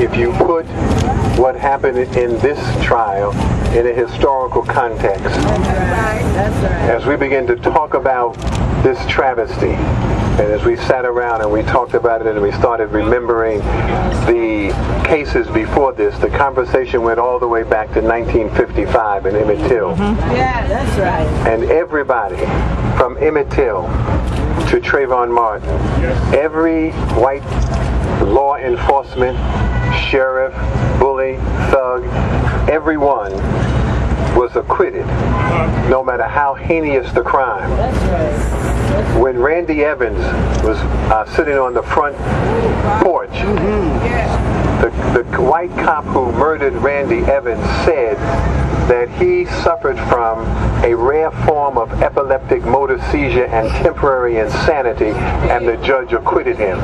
If you put what happened in this trial in a historical context, as we begin to talk about this travesty, and as we sat around and we talked about it and we started remembering the cases before this, the conversation went all the way back to 1955 in Emmett Till. Yeah, that's right. And everybody from Emmett Till to Trayvon Martin, every white law enforcement, sheriff, bully, thug, everyone was acquitted, no matter how heinous the crime. When Randy Evans was sitting on the front porch, the white cop who murdered Randy Evans said that he suffered from a rare form of epileptic motor seizure and temporary insanity, and the judge acquitted him.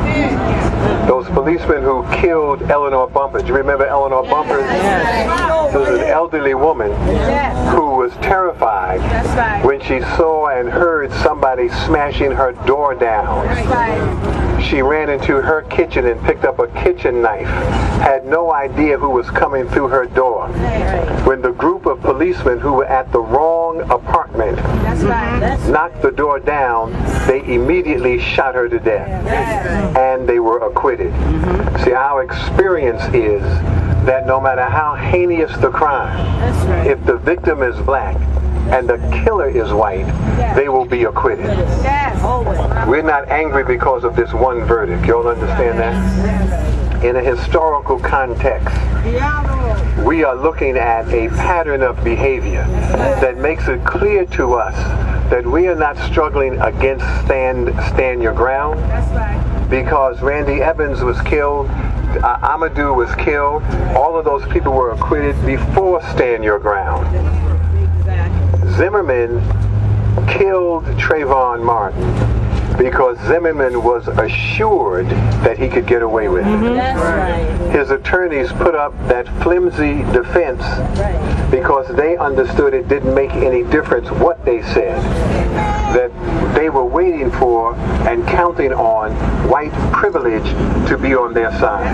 Those policemen who killed Eleanor Bumper, do you remember Eleanor Bumper? She was an elderly woman who was terrified when she saw and heard somebody smashing her door down. She ran into her kitchen and picked up a kitchen knife, had no idea who was coming through her door. When the group of policemen who were at the wrong apartment knocked the door down, they immediately shot her to death. And they were acquitted. See, our experience is that no matter how heinous the crime, if the victim is black and the killer is white, they will be acquitted. We're not angry because of this one verdict. Y'all understand that? In a historical context, we are looking at a pattern of behavior that makes it clear to us that we are not struggling against stand your ground, because Randy Evans was killed, Amadou was killed, all of those people were acquitted before stand your ground. Zimmerman killed Trayvon Martin because Zimmerman was assured that he could get away with it. His attorneys put up that flimsy defense because they understood it didn't make any difference what they said, that they were waiting for and counting on white privilege to be on their side.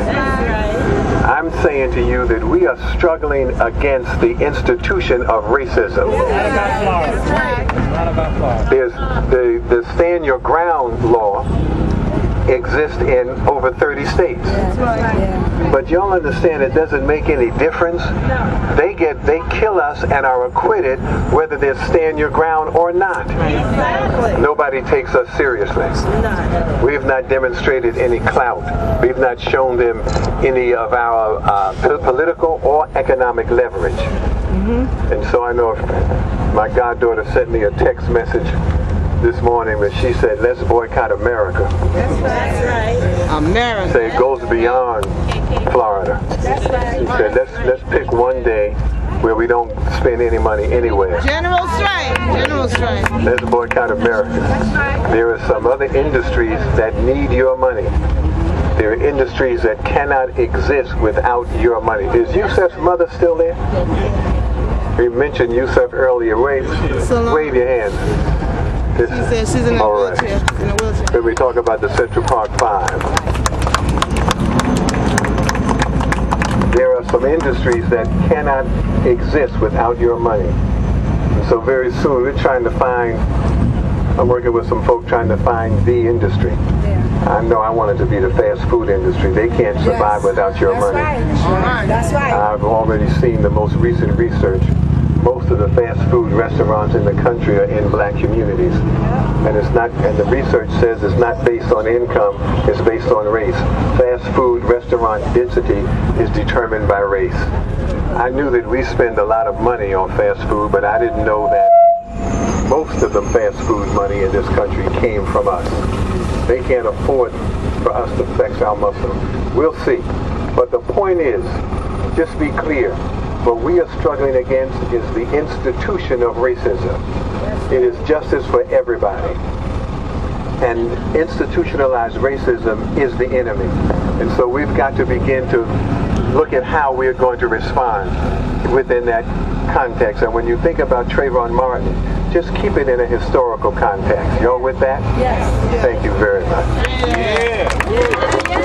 I'm saying to you that we are struggling against the institution of racism. There's the stand your ground law exists in over 30 states. But y'all understand it doesn't make any difference. They kill us and are acquitted whether they stand your ground or not. Nobody takes us seriously. We've not demonstrated any clout. We've not shown them any of our political or economic leverage. And so I know if my goddaughter sent me a text message this morning, but she said, let's boycott America. That's right. America. Say it goes beyond Florida. She said, let's pick one day where we don't spend any money anywhere. General strike. General strike. Let's boycott America. There are some other industries that need your money. There are industries that cannot exist without your money. Is Yusuf's mother still there? We mentioned Yusuf earlier. Wave your hand. She said she's in a wheelchair. When we talk about the Central Park 5, there are some industries that cannot exist without your money. And so very soon we're trying to find, I'm working with some folk trying to find the industry. I know I want it to be the fast food industry. They can't survive without your money. That's right. I've already seen the most recent research. Most of the fast food restaurants in the country are in black communities. And it's not, and the research says it's not based on income, it's based on race. Fast food restaurant density is determined by race. I knew that we spend a lot of money on fast food, but I didn't know that most of the fast food money in this country came from us. They can't afford for us to flex our muscle. We'll see. But the point is, just be clear, what we are struggling against is the institution of racism. It is justice for everybody. And institutionalized racism is the enemy. And so we've got to begin to look at how we're going to respond within that context. And when you think about Trayvon Martin, just keep it in a historical context. Y'all with that? Yes. Thank you very much. Yeah.